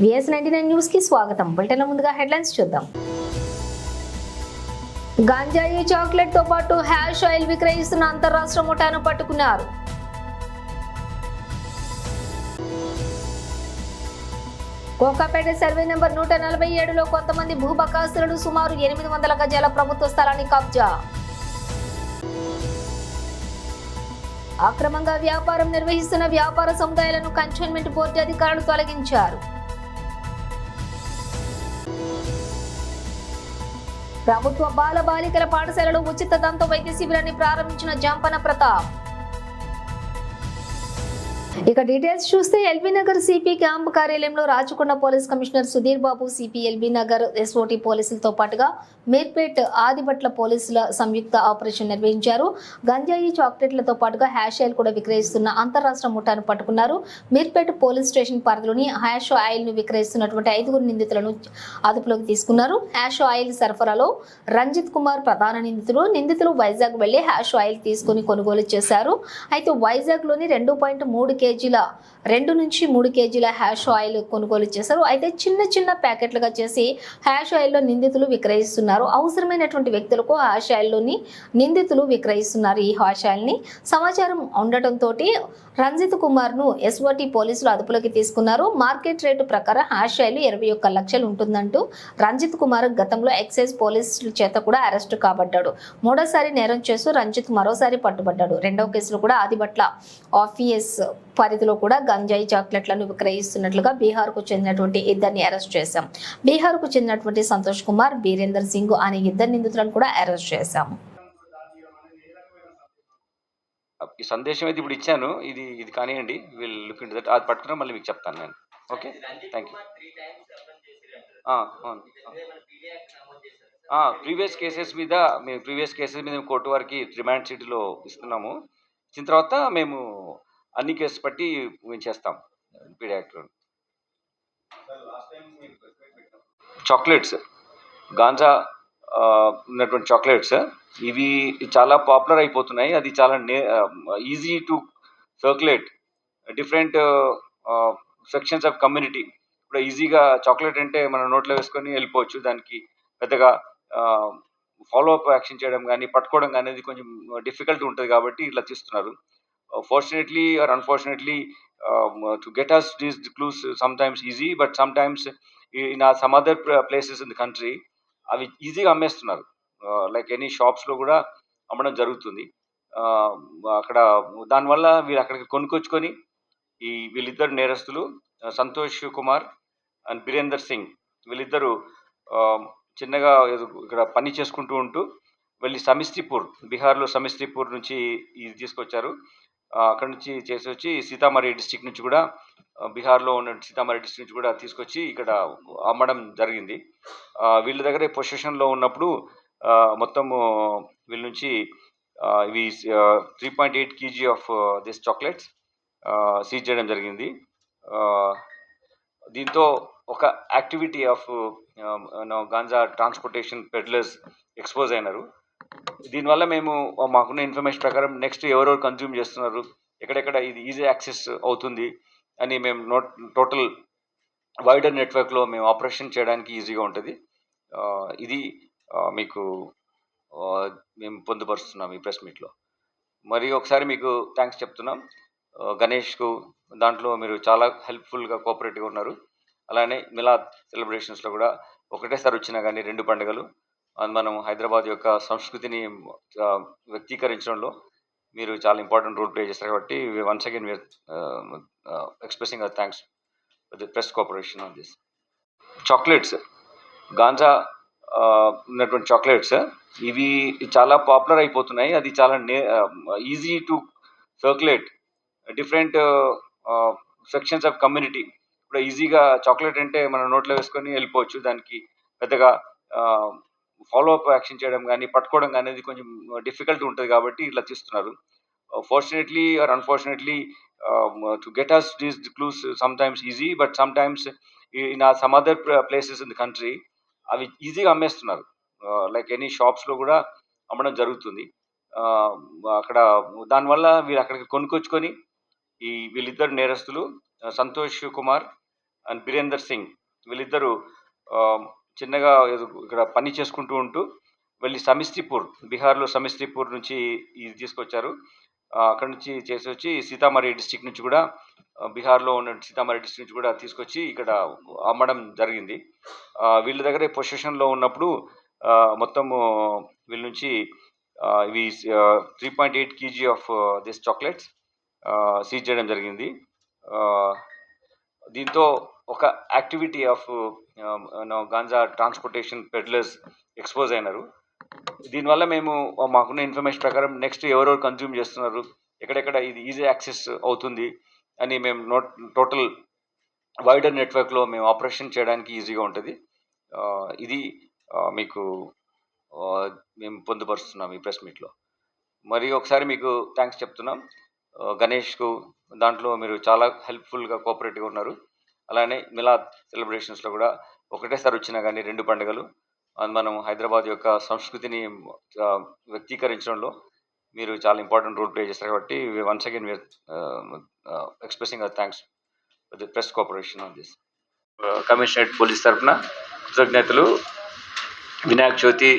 VS99 news కి స్వాగతం. Bulletin ముందుగా హెడ్లైన్స్ చూద్దాం. గంజాయి చాక్లెట్ తో పాటు హ్యాష్ ఆయిల్ విక్రయిస్తున్న అంతర్రాష్ట్ర ముఠాను పట్టుకున్నారు. కోకాపేట సర్వే నెంబర్ 147లో కొంతమంది భూబకాస్తులను సుమారు 800 గజాల ప్రభుత్వ స్థలాన్ని కబ్జా. అక్రమంగా వ్యాపారం నిర్వహిస్తున్న వ్యాపార సముదాయాలను కంటోన్మెంట్ బోర్డు అధికారులు తొలగించారు. ప్రభుత్వ బాల బాలికల పాఠశాలలో ఉచిత దంత వైద్య శిబిరాన్ని ప్రారంభించిన జంపన ప్రతాప్. ఇక డీటెయిల్స్ చూస్తే ఎల్బీ నగర్ సిపి క్యాంప్ కార్యాలయంలో Rachakonda police commissioner Sudheer Babu, CP LB Nagar SOT పోలీసులతో పాటుగా మీర్పేట్ ఆదిబట్ల పోలీసుల సంయుక్త ఆపరేషన్ నిర్వహించారు. గంజాయి చాక్లెట్లతో పాటుగా హ్యాష్ ఆయిల్ కూడా విక్రయిస్తున్న అంతర్రాష్ట్ర ముఠాను పట్టుకున్నారు. మీర్పేట్ పోలీస్ స్టేషన్ పరిధిలోని హ్యాష్ ఆయిల్ ను విక్రయిస్తున్నటువంటి 5 నిందితులను అదుపులోకి తీసుకున్నారు. హ్యాష్ ఆయిల్ సరఫరాలో రంజిత్ కుమార్ ప్రధాన నిందితులు వైజాగ్ వెళ్లి హ్యాష్ ఆయిల్ తీసుకుని కొనుగోలు చేశారు. అయితే వైజాగ్ లోని 2 నుంచి 3 కేజీల హ్యాష్ ఆయిల్ కొనుగోలు చేశారు. అయితే చిన్న ప్యాకెట్లుగా చేసి హ్యాష్ ఆయిల్ లో నిందితులు విక్రయిస్తున్నారు. అవసరమైనటువంటి వ్యక్తులకు హ్యాష్ ఆయిల్ లోని నిందితులు విక్రయిస్తున్నారు. ఈ హ్యాష్ ఆయిల్ ని సమాచారం ఉండటంతో రంజిత్ కుమార్ ను ఎస్ఓటి పోలీసులు అదుపులోకి తీసుకున్నారు. మార్కెట్ రేటు ప్రకారం హ్యాష్ ఆయిల్ 21 లక్షలు ఉంటుందంటూ రంజిత్ కుమార్ గతంలో ఎక్సైజ్ పోలీసుల చేత కూడా అరెస్టు కాబడ్డాడు. మూడోసారి నేరం చేస్తూ రంజిత్ మరోసారి పట్టుబడ్డాడు. రెండవ కేసులో కూడా ఆదిబట్ల ఆఫీస్ పరిధిలో కూడా గంజాయి చాక్లెట్లను విక్రయిస్తున్నట్లుగా బీహార్ కు చెందినటువంటి 2 అరెస్ట్ చేశాం. బీహార్ కు చెందినటువంటి సంతోష్ కుమార్, బీరేందర్ సింగ్ అనే 2 నిందితులను కూడా అరెస్ట్ చేశాం. ఈ సందేశం అయితే ఇప్పుడు ఇచ్చాను. ఇది కానివ్వండి, వీళ్ళు లుక్ ఇంటూ దట్. అది పట్టుకున్నా మళ్ళీ మీకు చెప్తాను నేను. Okay, thank you. Previous cases మీద మేము కోర్టు వారికి రిమాండ్ షీట్లో ఇస్తున్నాము. ఇచ్చిన తర్వాత మేము అన్ని కేసు బట్టి మేము చేస్తాం. పీడియాక్ట్ చాక్లెట్స్, గాంజా ఉన్నటువంటి చాక్లెట్స్ ఇవి చాలా పాపులర్ అయిపోతున్నాయి. అది చాలా easy to circulate different sections of community. ఇప్పుడు ఈజీగా చాక్లెట్ అంటే మనం నోట్లో వేసుకొని వెళ్ళిపోవచ్చు. దానికి పెద్దగా ఫాలో అప్ యాక్షన్ చేయడం కానీ పట్టుకోవడం కానీ అనేది కొంచెం డిఫికల్ట్ ఉంటుంది. కాబట్టి ఇట్లా తీస్తున్నారు. Fortunately or unfortunately, to get us these clues sometimes easy, but sometimes in some other places in the country అవి ఈజీగా అమ్మేస్తున్నారు. లైక్ ఎనీ షాప్స్లో కూడా అమ్మడం జరుగుతుంది. అక్కడ దానివల్ల వీళ్ళు అక్కడికి కొనుక్కొచ్చుకొని వీళ్ళిద్దరు నేరస్తులు సంతోష్ కుమార్ అండ్ బీరేందర్ సింగ్ వీళ్ళిద్దరు చిన్నగా ఇక్కడ పని చేసుకుంటూ ఉంటూ వెళ్ళి సమీస్తిపూర్, బీహార్లో సమీస్తిపూర్ నుంచి ఇది తీసుకొచ్చారు. అక్కడ నుంచి చేసి వచ్చి సీతామఢీ డిస్టిక్ నుంచి కూడా, బీహార్లో ఉన్న సీతామఢీ డిస్టిక్ నుంచి కూడా తీసుకొచ్చి ఇక్కడ అమ్మడం జరిగింది. వీళ్ళ దగ్గర పొజిషన్లో ఉన్నప్పుడు మొత్తము వీళ్ళ నుంచి ఇవి 3.8 kg of this chocolates seize చేయడం జరిగింది. దీంతో ఒక activity of ganja transportation peddlers expose అయినారు. దీనివల్ల మేము మాకున్న ఇన్ఫర్మేషన్ ప్రకారం నెక్స్ట్ ఎవరెవరు కన్జ్యూమ్ చేస్తున్నారు, ఎక్కడెక్కడ ఇది ఈజీ యాక్సెస్ అవుతుంది అని మేము టోటల్ వైడర్ నెట్వర్క్లో మేము ఆపరేషన్ చేయడానికి ఈజీగా ఉంటుంది. ఇది మీకు మేము పొందుపరుస్తున్నాం ఈ ప్రెస్ మీట్లో. మరి ఒకసారి మీకు థ్యాంక్స్ చెప్తున్నాం. గణేష్కు దాంట్లో మీరు చాలా హెల్ప్ఫుల్గా కోఆపరేటివ్గా ఉన్నారు. అలానే మిలాద్ సెలబ్రేషన్స్లో కూడా ఒకటేసారి వచ్చినా కానీ 2 పండుగలు మనం హైదరాబాద్ యొక్క సంస్కృతిని వ్యక్తీకరించడంలో మీరు చాలా ఇంపార్టెంట్ రోల్ ప్లే చేస్తారు. కాబట్టి once again we are expressing our thanks for the press cooperation on this. Chocolates, ganja ఉన్నటువంటి చాక్లెట్స్ ఇవి చాలా పాపులర్ అయిపోతున్నాయి. అది చాలా easy to circulate different sections of community. ఇప్పుడు ఈజీగా చాక్లెట్ అంటే మనం నోట్లో వేసుకొని వెళ్ళిపోవచ్చు. దానికి పెద్దగా ఫాలో అప్ యాక్షన్ చేయడం కానీ పట్టుకోవడం కానీ అనేది కొంచెం డిఫికల్ట్ ఉంటుంది. కాబట్టి ఇట్లా తీస్తున్నారు. Fortunately or unfortunately, to get us these clues sometimes easy, but sometimes in some other places in the country అవి ఈజీగా అమ్మేస్తున్నారు. లైక్ ఎనీ షాప్స్లో కూడా అమ్మడం జరుగుతుంది. అక్కడ దానివల్ల వీళ్ళు అక్కడికి కొనుక్కొచ్చుకొని వీళ్ళిద్దరు నేరస్తులు సంతోష్ కుమార్ అండ్ బీరేందర్ సింగ్ వీళ్ళిద్దరూ ఆ, చిన్నగా ఇక్కడ పని చేసుకుంటూ ఉంటూ వెళ్ళి సమీస్తిపూర్, బీహార్లో సమీస్తిపూర్ నుంచి ఇది తీసుకొచ్చారు. అక్కడ నుంచి చేసి వచ్చి సీతామఢీ డిస్టిక్ నుంచి కూడా బీహార్లో ఉన్న సీతామఢీ డిస్టిక్ నుంచి కూడా తీసుకొచ్చి ఇక్కడ అమ్మడం జరిగింది. వీళ్ళ దగ్గర పొజిషన్లో ఉన్నప్పుడు మొత్తము వీళ్ళ నుంచి ఇవి 3.8 kg of this chocolates seize చేయడం జరిగింది. దీంతో ఒక activity of ganja transportation peddlers expose అయినారు. దీనివల్ల మేము మాకున్న ఇన్ఫర్మేషన్ ప్రకారం నెక్స్ట్ ఎవరెవరు కన్జ్యూమ్ చేస్తున్నారు, ఎక్కడెక్కడ ఇది ఈజీ యాక్సెస్ అవుతుంది అని మేము టోటల్ వైడర్ నెట్వర్క్లో మేము ఆపరేషన్ చేయడానికి ఈజీగా ఉంటుంది. ఇది మీకు మేము పొందుపరుస్తున్నాం ఈ ప్రెస్ మీట్లో. మరి ఒకసారి మీకు థ్యాంక్స్ చెప్తున్నాం. గణేష్కు దాంట్లో మీరు చాలా హెల్ప్ఫుల్గా కోఆపరేటివ్గా ఉన్నారు. అలానే మిలాద్ సెలబ్రేషన్స్లో కూడా ఒకటేసారి వచ్చినా కానీ 2 పండుగలు మనం హైదరాబాద్ యొక్క సంస్కృతిని వ్యక్తీకరించడంలో మీరు చాలా ఇంపార్టెంట్ రోల్ ప్లే చేస్తారు. కాబట్టి once again we are expressing our thanks for the press cooperation on this. Commissionerate police తరఫున కృతజ్ఞతలు. వినాయక చవితి,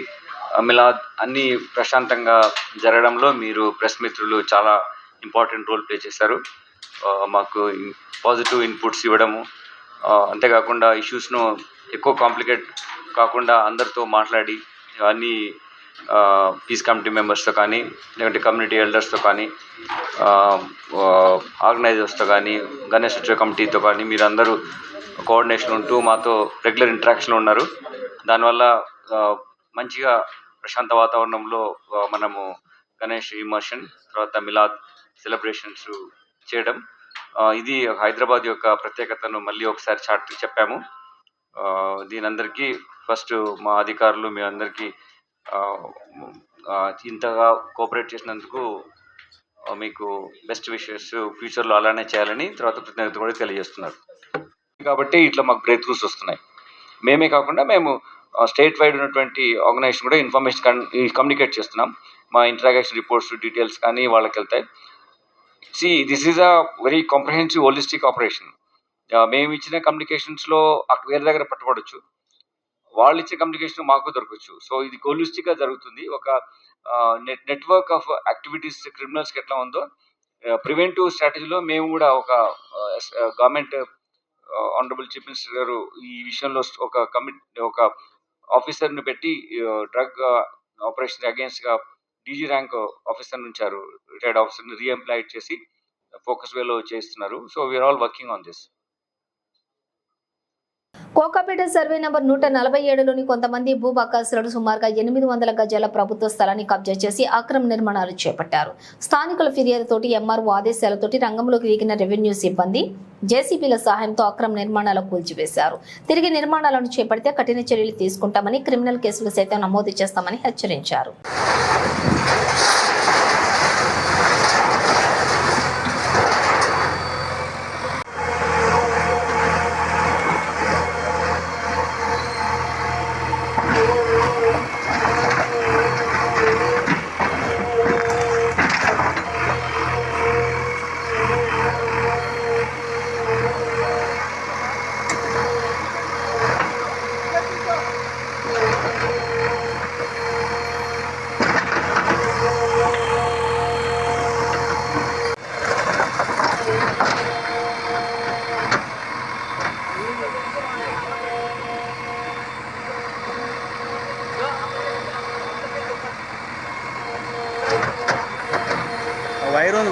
మిలాద్ అన్నీ ప్రశాంతంగా జరగడంలో మీరు ప్రెస్ మిత్రులు చాలా ఇంపార్టెంట్ రోల్ ప్లే చేశారు. మాకు పాజిటివ్ ఇన్పుట్స్ ఇవ్వడము, అంతేకాకుండా ఇష్యూస్ను ఎక్కువ కాంప్లికేట్ కాకుండా అందరితో మాట్లాడి అన్ని పీస్ కమిటీ మెంబర్స్తో కానీ, లేదంటే కమ్యూనిటీ ఎల్డర్స్తో కానీ, ఆర్గనైజర్స్తో కానీ, గణేష్ ఉత్సవ కమిటీతో కానీ మీరందరూ కోఆర్డినేషన్ ఉంటూ మాతో రెగ్యులర్ ఇంటరాక్షన్లో ఉన్నారు. దానివల్ల మంచిగా ప్రశాంత వాతావరణంలో మనము గణేష్ ఇమర్షన్ తర్వాత మిలాద్ సెలబ్రేషన్స్ చేయడం, ఇది హైదరాబాద్ యొక్క ప్రత్యేకతను మళ్ళీ ఒకసారి చాటి చెప్పాము. దీని అందరికీ ఫస్ట్ మా అధికారులు మీ అందరికీ ఇంతగా కోఆపరేట్ చేసినందుకు మీకు బెస్ట్ విషెస్, ఫ్యూచర్లో అలానే చేయాలని తర్వాత కృతజ్ఞత కూడా తెలియజేస్తున్నారు. కాబట్టి ఇట్లా మాకు బ్రేక్ త్రూస్ వస్తున్నాయి. మేమే కాకుండా మేము స్టేట్ వైడ్ ఉన్నటువంటి ఆర్గనైజేషన్ కూడా ఇన్ఫర్మేషన్ కమ్యూనికేట్ చేస్తున్నాం. మా ఇంటరాక్షన్ రిపోర్ట్స్ డీటెయిల్స్ కానీ వాళ్ళకి వెళ్తాయి. This is a very comprehensive holistic operation. మేము ఇచ్చిన కమ్యూనికేషన్స్లో వేరే దగ్గర పట్టుబడవచ్చు, వాళ్ళు ఇచ్చే కమ్యూనికేషన్ మాకు దొరకవచ్చు. సో ఇది హోలిస్టిక్గా జరుగుతుంది. ఒక నెట్వర్క్ ఆఫ్ యాక్టివిటీస్ క్రిమినల్స్కి ఎట్లా ఉందో ప్రివెంటివ్ స్ట్రాటజీలో మేము కూడా ఒక గవర్నమెంట్ ఆనరబుల్ చీఫ్ మినిస్టర్ గారు ఈ విషయంలో ఒక ఆఫీసర్ని పెట్టి డ్రగ్ ఆపరేషన్ అగేన్స్ట్గా డీజీ ర్యాంక్ ఆఫీసర్ ఉంచారు. రిటైర్డ్ ఆఫీసర్ని రీఎంప్లాయిడ్ చేసి ఫోకస్ వేలో చేస్తున్నారు. So we are all working on this. Kokapet survey number 147లోని కొంతమంది భూబకాసులు సుమారుగా 800 గజాల ప్రభుత్వ స్థలాన్ని కబ్జా చేసి అక్రమ నిర్మాణాలు చేపట్టారు. స్థానికుల ఫిర్యాదుతోటి ఎంఆర్ఓ ఆదేశాలతోటి రంగంలోకి దిగిన రెవెన్యూ సిబ్బంది జేసీబీల సహాయంతో అక్రమ నిర్మాణాలు కూల్చివేశారు. తిరిగి నిర్మాణాలను చేపడితే కఠిన చర్యలు తీసుకుంటామని, క్రిమినల్ కేసులు సైతం నమోదు చేస్తామని హెచ్చరించారు.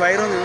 వైర్ ఉంది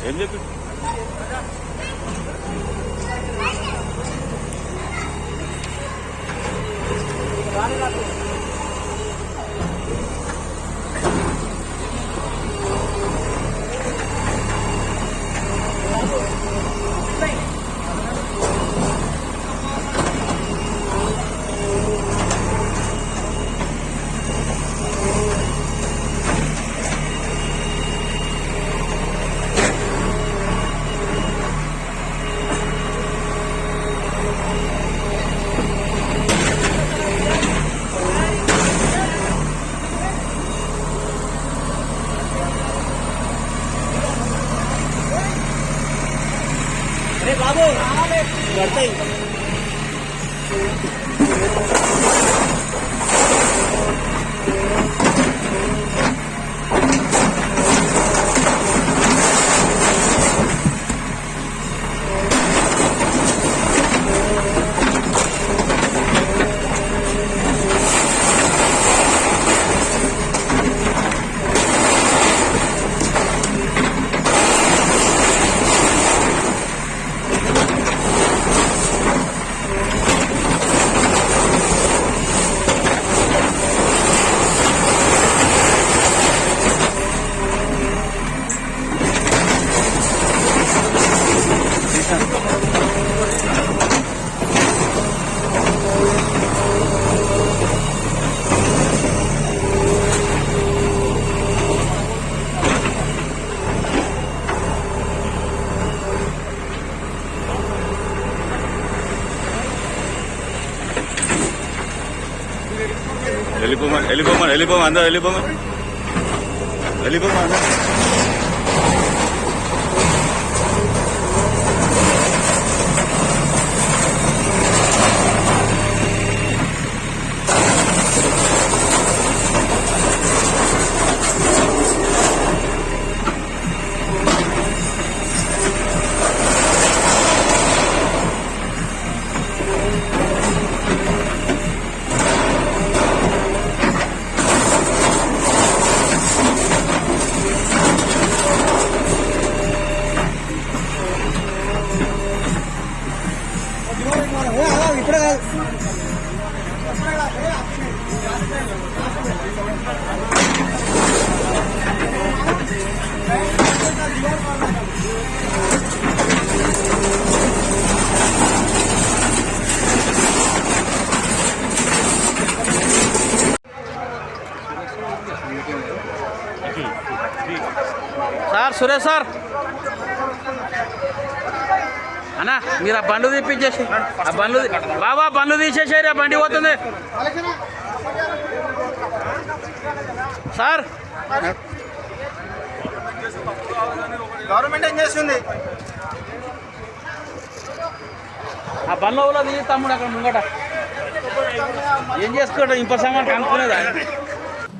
ఏం చెప్పి బాబు పడతాయి వెళ్ళిపోమా అందరూ వెళ్ళిపోమా అందరూ. సార్ సురేష్ సార్ అన్నా మీరు ఆ బండ్లు తీపించేసి ఆ బండ్లు బాబా బండ్లు తీసేసారు ఆ బండి పోతుంది సార్ గవర్నమెంట్ ఏం చేస్తుంది? ఆ బండ్లో తీసి తమ్ముడు అక్కడ ముంగట ఏం చేసుకోవడం ఇంప సామాన్ కనుక్కునేదా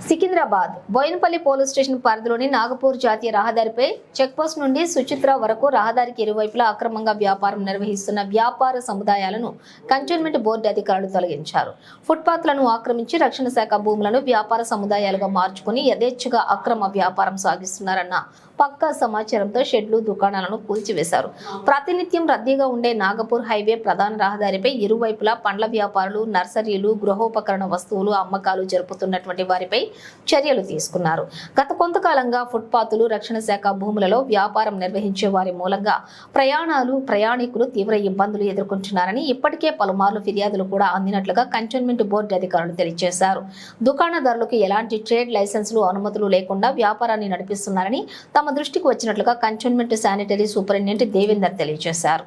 సికింద్రాబాద్ బోయినపల్లి పోలీస్ స్టేషన్ పరిధిలోని నాగపూర్ జాతీయ రహదారిపై చెక్పోస్ట్ నుండి సుచిత్ర వరకు రహదారికి ఇరువైపులా అక్రమంగా వ్యాపారం నిర్వహిస్తున్న వ్యాపార సముదాయాలను కంటోన్మెంట్ బోర్డు అధికారులు తొలగించారు. ఫుట్పాత్లను ఆక్రమించి రక్షణ శాఖ భూములను వ్యాపార సముదాయాలుగా మార్చుకుని యథేచ్ఛగా అక్రమ వ్యాపారం సాగిస్తున్నారన్న పక్కా సమాచారంతో షెడ్లు దుకాణాలను కూల్చివేశారు. ప్రాతినిధ్యం రద్దీగా ఉండే నాగపూర్ హైవే ప్రధాన రహదారిపై ఇరువైపులా పండ్ల వ్యాపారులు, నర్సరీలు, గృహోపకరణ వస్తువులు అమ్మకాలు జరుపుతున్నటువంటి వారిపై చర్యలు తీసుకున్నారు. గత కొంతకాలంగా ఫుట్పాత్లు, రక్షణ శాఖ భూములలో వ్యాపారం నిర్వహించే వారి మూలంగా ప్రయాణికులు తీవ్ర ఇబ్బందులు ఎదుర్కొంటున్నారని ఇప్పటికే పలుమార్లు ఫిర్యాదులు కూడా అందినట్లుగా కంటోన్మెంట్ బోర్డు అధికారులు తెలియజేశారు. దుకాణదారులకు ఎలాంటి ట్రేడ్ లైసెన్సులు, అనుమతులు లేకుండా వ్యాపారాన్ని నడిపిస్తున్నారని తమ దృష్టికి వచ్చినట్లుగా కంటోన్మెంట్ శానిటరీ సూపరింటెండెంట్ దేవేందర్ తెలియజేశారు.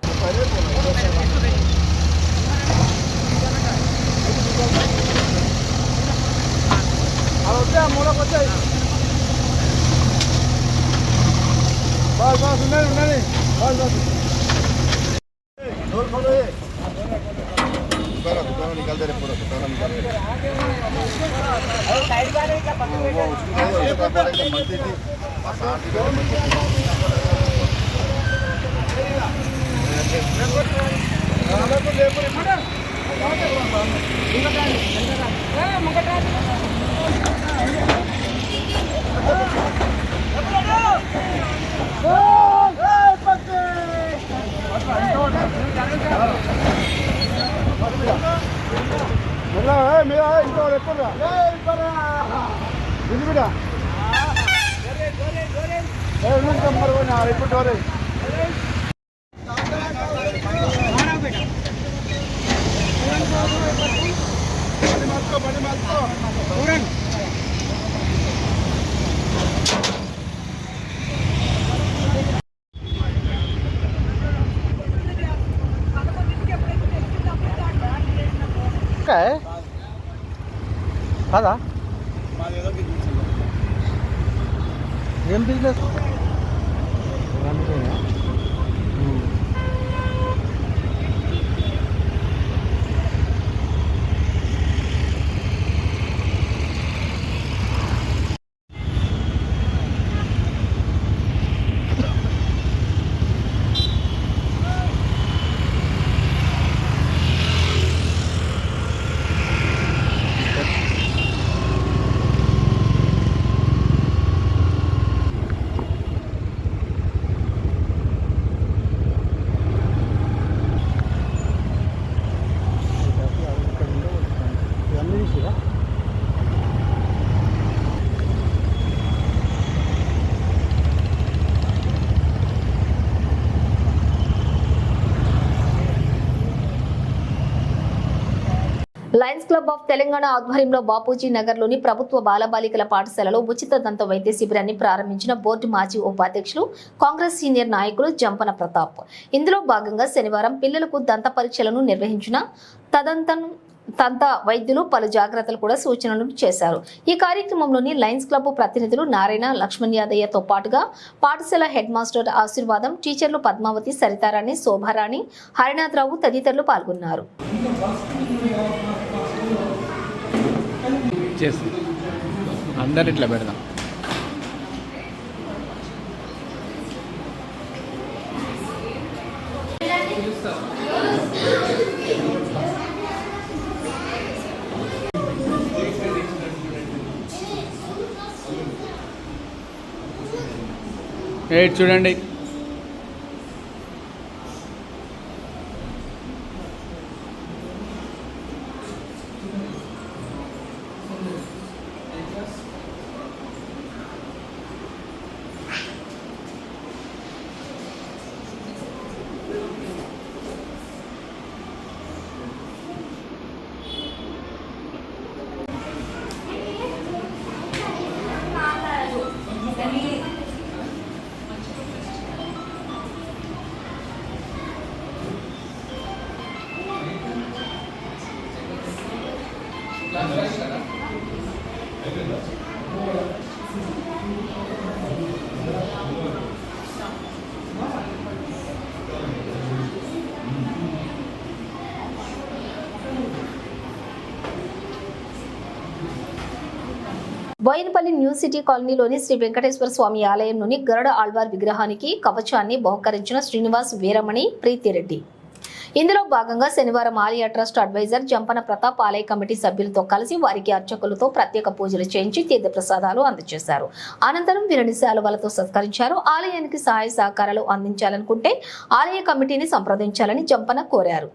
కాదా ఏం business Lions club of Telangana ఆధ్వర్యంలో బాపూజీ నగర్లోని ప్రభుత్వ బాలబాలికల పాఠశాలలో ఉచిత దంత వైద్య శిబిరాన్ని ప్రారంభించిన బోర్డు మాజీ ఉపాధ్యక్షులు, కాంగ్రెస్ సీనియర్ నాయకులు జంపన ప్రతాప్. ఇందులో భాగంగా శనివారం పిల్లలకు దంత పరీక్షలను నిర్వహించిన దంత వైద్యులు పలు జాగ్రత్తలు కూడా సూచనలు చేశారు. ఈ కార్యక్రమంలోని లయన్స్ క్లబ్ ప్రతినిధులు నారాయణ, లక్ష్మణ్ యాదయ్యతో పాటుగా పాఠశాల హెడ్ మాస్టర్ ఆశీర్వాదం, టీచర్లు పద్మావతి, సరితారాణి, శోభారాణి, హరినాథరావు తదితరులు పాల్గొన్నారు. అందరు ఇట్లా పెడదాం. చూడండి, బోయినపల్లి న్యూ సిటీ కాలనీలోని శ్రీ వెంకటేశ్వర స్వామి ఆలయంలోని గరుడ ఆళ్వార్ విగ్రహానికి కవచాన్ని బహుకరించిన శ్రీనివాస్, వీరమణి, ప్రీతిరెడ్డి. ఇందులో భాగంగా శనివారం ఆలయ ట్రస్ట్ అడ్వైజర్ జంపన ప్రతాప్ ఆలయ కమిటీ సభ్యులతో కలిసి వారికి అర్చకులతో ప్రత్యేక పూజలు చేయించి తీర్థప్రసాదాలు అందజేశారు. అనంతరం వీరిని శాలువలతో సత్కరించారు. ఆలయానికి సహాయ సహకారాలు అందించాలనుకుంటే ఆలయ కమిటీని సంప్రదించాలని జంపన కోరారు.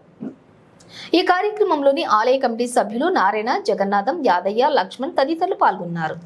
ఈ కార్యక్రమంలోని ఆలయ కమిటీ సభ్యులు నారాయణ, జగన్నాథం, యాదయ్య, లక్ష్మణ్ తదితరులు పాల్గొన్నారు.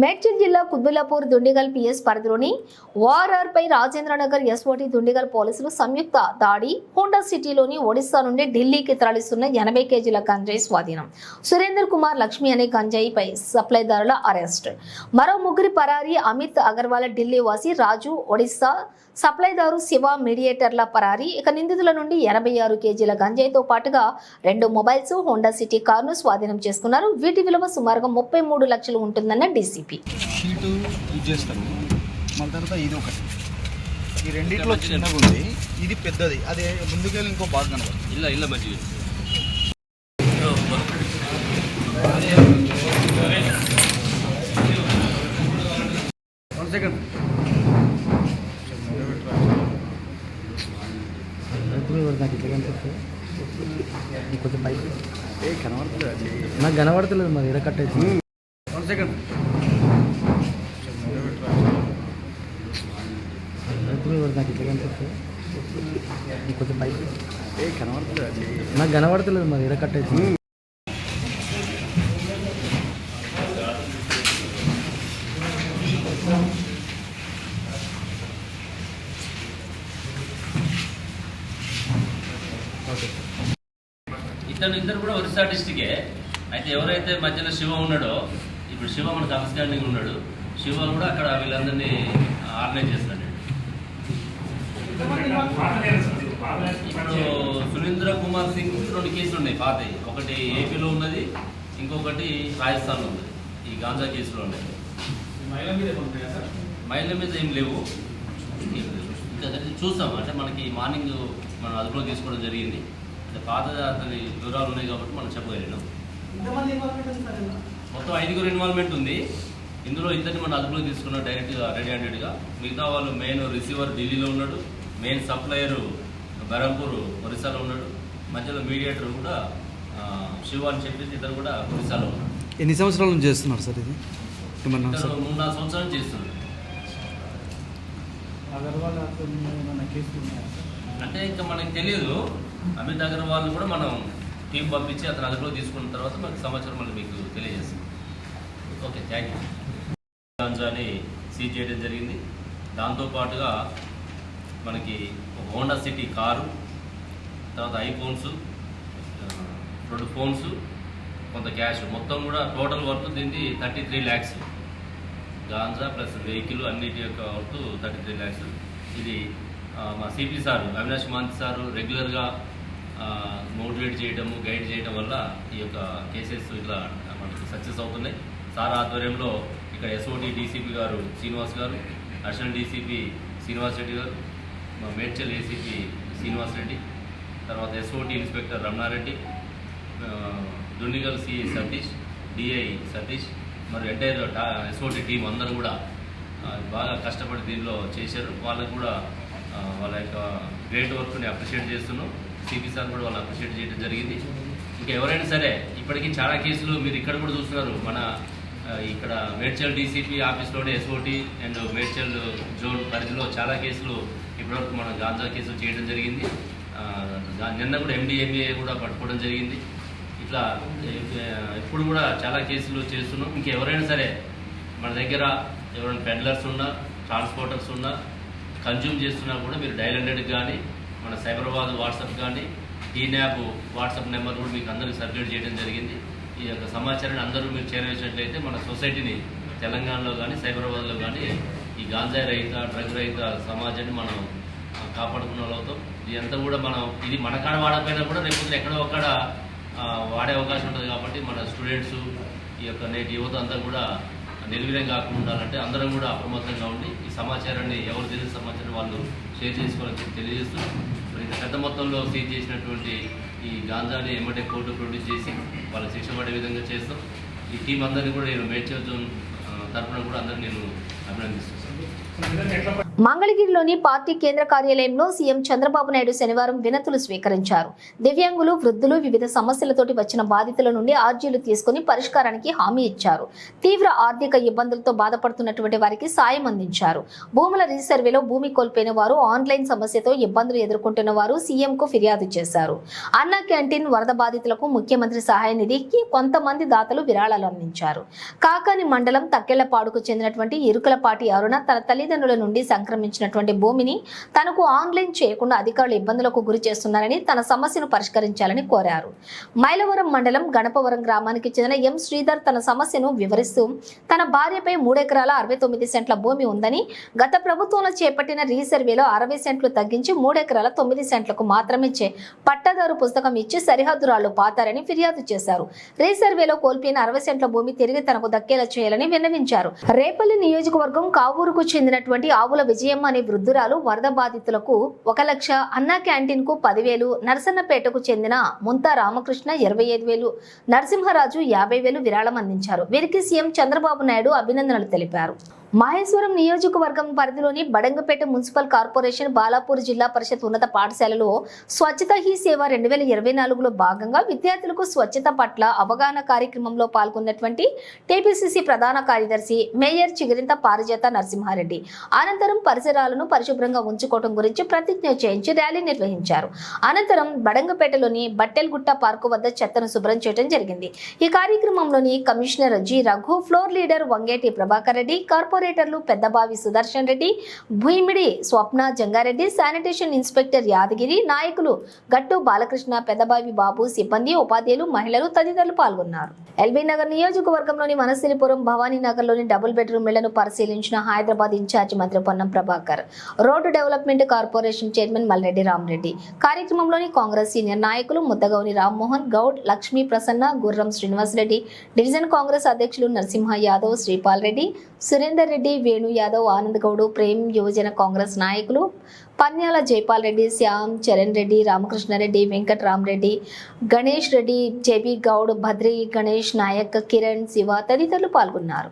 మేడ్చల్ జిల్లా కుత్బుల్లాపూర్ దుండిగల్ పిఎస్ పరిధిలోని ఓఆర్ఆర్ పై రాజేంద్రనగర్ ఎస్ఓటి దుండిగల్ పోలీసులు సంయుక్త దాడి. హోండా సిటీలోని ఒడిశా నుండి ఢిల్లీకి తరలిస్తున్న 80 కేజీల గంజాయి స్వాధీనం. సురేందర్ కుమార్, లక్ష్మి అనే గంజాయిపై సప్లైదారుల అరెస్ట్. మరో ముగ్గురి పరారీ. అమిత్ అగర్వాల్ ఢిల్లీ వాసి, రాజు ఒడిశా సప్లైదారు, శివ మీడియేటర్ల పరారీ. ఇక నిందితుల నుండి 86 కేజీల గంజాయితో పాటుగా 2 మొబైల్స్, హోండా సిటీ కారును స్వాధీనం చేసుకున్నారు. వీటి విలువ సుమారుగా 33 లక్షలు ఉంటుందన్న డీసీపీ. షీటు యూజ్ చేస్తాను, మళ్ళీ తర్వాత ఇది ఒకటి, ఈ రెండిట్లో చిన్నగా ఉంది, ఇది పెద్దది, అదే ముందుకెళ్ళి ఇంకో బాగా కనబడుతుంది. ಇಲ್ಲ ಇಲ್ಲ ಮಂಜು నాకు కనబడతలేదు మరి ఎక్కడ కట్టేసి. నాకు ఇట్లా కనిపిస్తుంది. కొంచెం పైకి కనబడతలేదు. నాకు కనబడతలేదు మరి ఎక్కడ కట్ అవుతుంది. ఇద్దరు కూడా ఒరిస్సా డిస్టికే. అయితే ఎవరైతే మధ్యలో శివ ఉన్నాడో, ఇప్పుడు శివ మనకు అండర్స్టాండింగ్ ఉన్నాడు, శివ కూడా అక్కడ వీళ్ళందరినీ ఆర్గనైజ్ చేస్తాడు. ఇప్పుడు సురేంద్ర కుమార్ సింగ్ 2 కేసులు ఉన్నాయి పాతవి. ఒకటి ఏపీలో ఉన్నది, ఇంకొకటి రాజస్థాన్లో ఉన్నది. ఈ గాంజా కేసులో ఉన్నాయి. మహిళల మీద ఏం లేవు. ఇంకా చూస్తాం, అంటే మనకి మార్నింగ్ మనం అదుపులో తీసుకోవడం జరిగింది. పాత అతని వివరాలు ఉన్నాయి కాబట్టి మనం చెప్పగలిగినాం. మొత్తం 5 ఇన్వాల్వ్మెంట్ ఉంది. ఇందులో ఇద్దరిని మనం అదుపులో తీసుకున్నాం డైరెక్ట్గా, రెడీ హ్యాండెడ్గా. మిగతా వాళ్ళు మెయిన్ రిసీవర్ ఢిల్లీలో ఉన్నాడు, మెయిన్ సప్లయర్ బెరంపూర్ ఒరిస్సాలో ఉన్నాడు, మధ్యలో మీడియేటర్ కూడా శివ అని చెప్పేసి ఇద్దరు కూడా ఒరిస్సాలో ఉన్నాడు. ఎన్ని సంవత్సరాల నుంచి చేస్తున్నారు సార్ ఇది? 3-4 సంవత్సరాలు చేస్తున్నారు. అంటే ఇంకా మనకి తెలియదు. అమిత్ అగర్వాల్ కూడా మనం టీం పంపించి అతను అదుపులో తీసుకున్న తర్వాత మనకి సమాచారం మళ్ళీ మీకు తెలియజేస్తాం. Okay, thank you. గాంజాని సీజ్ చేయడం జరిగింది. దాంతోపాటుగా మనకి ఒక హోండా సిటీ కారు, తర్వాత ఐఫోన్స్, 2 ఫోన్స్, కొంత క్యాష్, మొత్తం కూడా టోటల్ వర్త్ దీన్ని 33 lakhs. గాంజా ప్లస్ వెహికల్ అన్నిటి యొక్క వర్త్ 33 lakhs. ఇది మా సిపి సారు అవినాష్ మాంతి సారు రెగ్యులర్గా మోటివేట్ చేయడము, గైడ్ చేయడం వల్ల ఈ యొక్క కేసెస్ ఇట్లా మనకి సక్సెస్ అవుతున్నాయి. సార్ ఆధ్వర్యంలో ఇక్కడ ఎస్ఓటి డీసీపీ గారు శ్రీనివాస్ గారు, అడిషనల్ డీసీపీ శ్రీనివాస్ రెడ్డి గారు, మా మేడ్చల్ ఏసీపీ శ్రీనివాస్ రెడ్డి, తర్వాత SOT inspector Ramanareddy, Dundigal CI Satish, DI Satish, మరి ఎంటైర్ ఎస్ఓటి టీం అందరూ కూడా బాగా కష్టపడి దీనిలో చేశారు. వాళ్ళకు కూడా వాళ్ళ యొక్క గ్రేట్ వర్క్ని అప్రిషియేట్ చేస్తున్నాం. సిపి సార్ కూడా వాళ్ళు అప్రిషియేట్ చేయడం జరిగింది. ఇంకా ఎవరైనా సరే ఇప్పటికీ చాలా కేసులు మీరు ఇక్కడ కూడా చూస్తున్నారు. మన ఇక్కడ మేడ్చల్ డీసీపీ ఆఫీస్లోనే ఎస్ఓటి అండ్ మేడ్చల్ జోన్ పరిధిలో చాలా కేసులు ఇప్పటివరకు మనం గాంజా కేసులు చేయడం జరిగింది. నిన్న కూడా MDMA కూడా పట్టుకోవడం జరిగింది. ఇట్లా ఇప్పుడు కూడా చాలా కేసులు చేస్తున్నాం. ఇంకా ఎవరైనా సరే మన దగ్గర ఎవరైనా పెడ్లర్స్ ఉన్నా, ట్రాన్స్పోర్టర్స్ ఉన్నా, కన్జ్యూమ్ చేస్తున్నా కూడా మీరు డైల్ 100 కానీ, మన సైబరాబాద్ వాట్సాప్ కానీ, టీన్యాప్ వాట్సాప్ నెంబర్ కూడా మీకు అందరికీ సర్క్యులేట్ చేయడం జరిగింది. ఈ యొక్క సమాచారాన్ని అందరూ మీరు చేరవేసినట్లయితే మన సొసైటీని తెలంగాణలో కానీ సైబరాబాద్లో కానీ ఈ గాంజా రహిత, డ్రగ్ రహిత సమాజాన్ని మనం కాపాడుకున్న వాళ్ళు అవుతాం. ఇదంతా కూడా మనం ఇది మన కాడ వాడకపోయినా కూడా రేపు ఎక్కడో ఒక్కడ వాడే అవకాశం ఉంటుంది. కాబట్టి మన స్టూడెంట్స్, ఈ యొక్క నేటి యువత అంతా కూడా నిర్వీర్యం కాకుండా ఉండాలంటే అందరం కూడా అప్రమత్తంగా ఉండి ఈ సమాచారాన్ని ఎవరు తెలిసిన సమాచారం వాళ్ళు షేర్ చేసుకోవాలని తెలియజేస్తూ, మరి ఇంత పెద్ద మొత్తంలో సీజ్ చేసినటువంటి ఈ గాంజాని ఎమ్మటే కోర్టు ప్రొడ్యూస్ చేసి వాళ్ళకి శిక్ష పడే విధంగా చేస్తాం. ఈ టీం అందరినీ కూడా నేను మేడ్చల్ జోన్ తరఫున కూడా అందరినీ నేను అభినందిస్తున్నాను. మంగళగిరిలోని పార్టీ కేంద్ర కార్యాలయంలో సీఎం చంద్రబాబు నాయుడు శనివారం వినతులు స్వీకరించారు. దివ్యాంగులు, వృద్ధులు వివిధ సమస్యలతోటి వచ్చిన బాధితుల నుండి ఆర్జీలు తీసుకుని పరిష్కారానికి హామీ ఇచ్చారు. తీవ్ర ఆర్థిక ఇబ్బందులతో బాధపడుతున్నటువంటి వారికి సాయం అందించారు. భూముల రీసర్వేలో భూమి కోల్పోయిన వారు, ఆన్లైన్ సమస్యతో ఇబ్బందులు ఎదుర్కొంటున్న వారు సీఎంకు ఫిర్యాదు చేశారు. అన్నా క్యాంటీన్ వరద బాధితులకు ముఖ్యమంత్రి సహాయ నిధికి కొంతమంది దాతలు విరాళాలు అందించారు. కాకాని మండలం తక్కెళ్లపాడుకు చెందినటువంటి ఇరుకలపాటి అరుణ తన తల్లిదండ్రుల నుండి సంక్రమించినటువంటి భూమిని తనకు ఆన్లైన్ చేయకుండా అధికారులు ఇబ్బందులకు గురి చేస్తున్నారని, తన సమస్యను పరిష్కరించాలని కోరారు. మైలవరం మండలం గణపవరం గ్రామానికి చెందిన ఎం శ్రీధర్ తన సమస్యను వివరిస్తూ తన భార్యపై 3 ఎకరాల 69 సెంట్ల భూమి ఉందని, గత ప్రభుత్వంలో చేపట్టిన రీసర్వేలో 60 సెంట్లు తగ్గించి 3 ఎకరాల 9 సెంట్లకు మాత్రమే పట్టాదారు పుస్తకం ఇచ్చి సరిహద్దురాళ్లు పాతారని ఫిర్యాదు చేశారు. రీసర్వేలో కోల్పోయిన 60 సెంట్ల భూమి తిరిగి తనకు దక్కేలా చేయాలని విన్నవించారు. రేపల్లి నియోజకవర్గం కావూరుకు చెందినటువంటి ఆవుల విజయమ్మ అనే వృద్ధురాలు వరద బాధితులకు 1 లక్ష, అన్నా క్యాంటీన్ కు 10,000, నరసన్నపేటకు చెందిన ముంతా రామకృష్ణ 25,000, నరసింహరాజు 50,000 విరాళం అందించారు. వీరికి సీఎం చంద్రబాబు నాయుడు అభినందనలు తెలిపారు. మహేశ్వరం నియోజకవర్గం పరిధిలోని బడంగపేట మున్సిపల్ కార్పొరేషన్ బాలాపూర్ జిల్లా పరిషత్ ఉన్నత పాఠశాలలో స్వచ్ఛత హీ సేవ 2024లో భాగంగా విద్యార్థులకు స్వచ్ఛత పట్ల అవగాహన కార్యక్రమంలో పాల్గొన్నటువంటి టీపీసీసీ ప్రధాన కార్యదర్శి మేయర్ చిగిరింత పారిజాత నరసింహారెడ్డి అనంతరం పరిసరాలను పరిశుభ్రంగా ఉంచుకోవడం గురించి ప్రతిజ్ఞ చేయించి ర్యాలీ నిర్వహించారు. అనంతరం బడంగపేటలోని బట్టెల్గుట్ట పార్కు వద్ద చెత్తను శుభ్రం చేయడం జరిగింది. ఈ కార్యక్రమంలోని commissioner G Raghu, floor leader Vangeti Prabhakar Reddy, కార్పొరేటర్లు పెద్దబావి సుదర్శన్ రెడ్డి, భూమిడి స్వప్న జంగారెడ్డి, శానిటేషన్ ఇన్స్పెక్టర్ యాదగిరి, నాయకులు గట్టు బాలకృష్ణ, పెద్దబావి బాబు, సిబ్బంది, ఉపాధ్యాయులు, మహిళలు తదితరులు పాల్గొన్నారు. ఎల్బీ నగర్ నియోజకవర్గంలోని మనసిలిపురం, భవానీ నగర్లోని డబుల్ బెడ్రూమ్ ఇళ్లను పరిశీలించిన హైదరాబాద్ ఇన్ఛార్జి మంత్రి పొన్నం ప్రభాకర్, road development corporation chairman Malreddy Ramareddy, కార్యక్రమంలోని కాంగ్రెస్ సీనియర్ నాయకులు ముద్దగౌని రామ్మోహన్ గౌడ్, లక్ష్మీ ప్రసన్న, గుర్రం శ్రీనివాసరెడ్డి, డివిజన్ కాంగ్రెస్ అధ్యక్షులు నరసింహ యాదవ్, శ్రీపాల్ రెడ్డి, సురేందర్ రెడ్డి, వేణు యాదవ్, ఆనంద్ గౌడ్, ప్రేమ్ యువజన కాంగ్రెస్ నాయకులు పన్యాల జైపాల్ రెడ్డి, శ్యామ్ చరణ్ రెడ్డి, రామకృష్ణారెడ్డి, వెంకట్ రామరెడ్డి, గణేష్ రెడ్డి, జేబీ గౌడ్, భద్రి, గణేష్ నాయక్, కిరణ్, శివ తదితరులు పాల్గొన్నారు.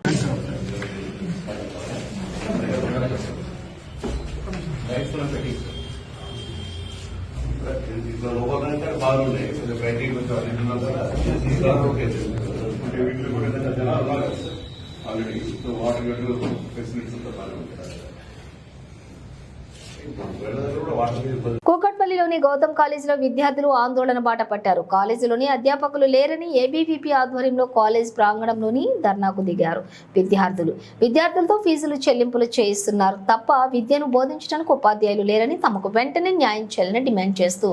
కూకట్పల్లిలోని గౌతమ్ కాలేజీలో విద్యార్థులు ఆందోళన బాట పట్టారు. కాలేజీలోని అధ్యాపకులు లేరని ఏబీవీపీ ఆధ్వర్యంలో కాలేజ్ ప్రాంగణంలోని ధర్నాకు దిగారు. విద్యార్థులతో ఫీజులు చెల్లింపులు చేయిస్తున్నారు తప్ప విద్యను బోధించడానికి ఉపాధ్యాయులు లేరని, తమకు వెంటనే న్యాయం చేయాలని డిమాండ్ చేస్తూ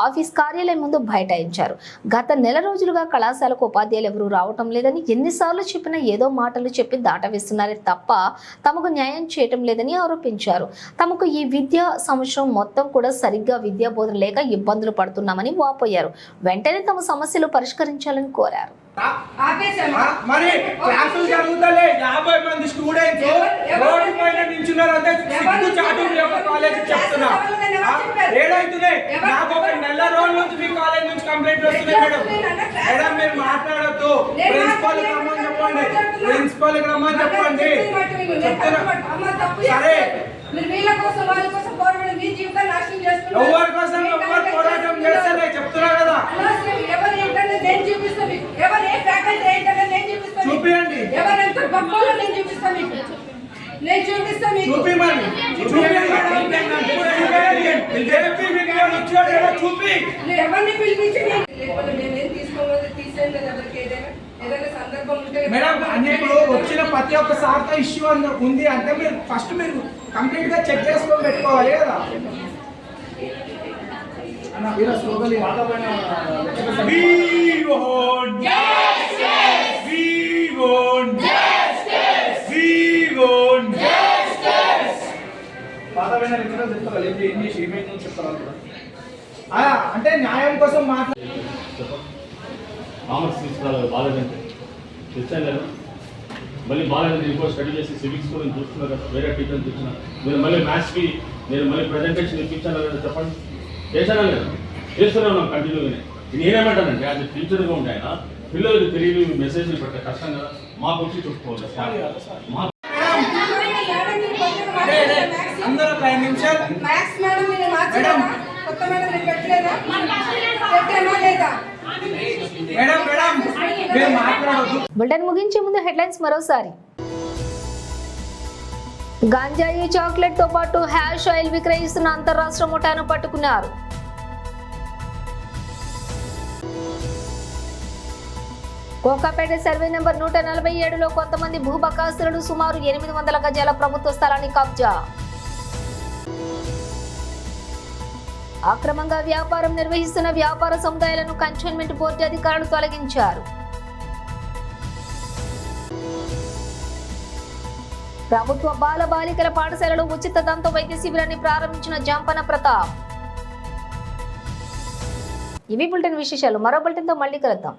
ఆఫీస్ కార్యాలయం ముందు బైఠాయించారు. గత నెల రోజులుగా కళాశాలకు ఉపాధ్యాయులు ఎవరూ రావటం లేదని, ఎన్నిసార్లు చెప్పినా ఏదో మాటలు చెప్పి దాటవేస్తున్నారే తప్ప తమకు న్యాయం చేయటం లేదని ఆరోపించారు. తమకు ఈ విద్యా సంవత్సరం మొత్తం కూడా సరిగ్గా విద్యా బోధన లేక ఇబ్బందులు పడుతున్నామని వాపోయారు. వెంటనే తమ సమస్యలు పరిష్కరించాలని కోరారు. మరి క్లాసులు జరుగుతలే 50 మంది స్టూడెంట్స్ రోడ్డు పైన నిల్చున్నారంటే సిగ్గు చాటు కాలేజ్ చెప్తున్నా. ఏడైతున్నాయి నాకు ఒక నెల రోజుల నుంచి మీ కాలేజ్ నుంచి కంప్లైంట్ వస్తున్నాయి. మేడం మీరు మాట్లాడద్దు, ప్రిన్సిపల్ రమ్మని చెప్పండి, ప్రిన్సిపల్ రమ్మని చెప్పండి చెప్తున్నా. సరే ఎవరి కోసం ఎవరు పోరాటం చేస్తే చెప్తున్నా కదా, చూపియండి మేడం. అన్నిప్పుడు వచ్చిన ప్రతి ఒక్క సార్తో ఇష్యూ ఉంది అంటే మీరు ఫస్ట్ మీరు కంప్లీట్ గా చెక్ చేసుకొని పెట్టుకోవాలి కదా. అంటే న్యాయం కోసం కామర్స్ తీసుకురాలి బాగాలేదంటే తెచ్చాను కదా, మళ్ళీ బాగాలేదంటే ఇంకో స్టడీ చేసి సివిక్స్ కూడా చూస్తున్నారు కదా, వేరే టీచర్ని చూస్తున్నా. మీరు మళ్ళీ మ్యాథ్స్కి నేను మళ్ళీ ప్రజెంటేషన్ ఇప్పించాను కదా, చెప్పండి చేశానా లేదా? చేస్తూనే ఉన్నాం కంటిన్యూగానే. నేనేమంటానంటే అది టీచర్గా ఉంటే ఆయన పిల్లలకు తెలియని మెసేజ్లు పెట్టే కష్టం కదా, మాకు వచ్చి చెప్పుకోవాలి. అందరూ 5 నిమిషాలు బులెటిన్ ముగించే ముందు హెడ్లైన్స్ మరోసారి. గాంజాయి, చాక్లెట్ తో పాటు హ్యాష్ ఆయిల్ విక్రయిస్తున్న అంతర్రాష్ట్ర ముఠాను పట్టుకున్నారు. కోకాపేట సర్వే నెంబర్ 147లో కొంతమంది భూబకాసురులు సుమారు 800 గజాల ప్రభుత్వ స్థలాన్ని కబ్జా. అక్రమంగా వ్యాపారం నిర్వహిస్తున్న వ్యాపార సముదాయాలను కంటోన్మెంట్ బోర్డు అధికారులు తొలగించారు. ప్రభుత్వ బాల బాలికల పాఠశాలలో ఉచిత దంత వైద్య శిబిరాన్ని ప్రారంభించిన జంపన ప్రతాప్. ఇవి బులెటిన్ విశేషాలు. మరో బులెటిన్తో మళ్ళీ కలుద్దాం.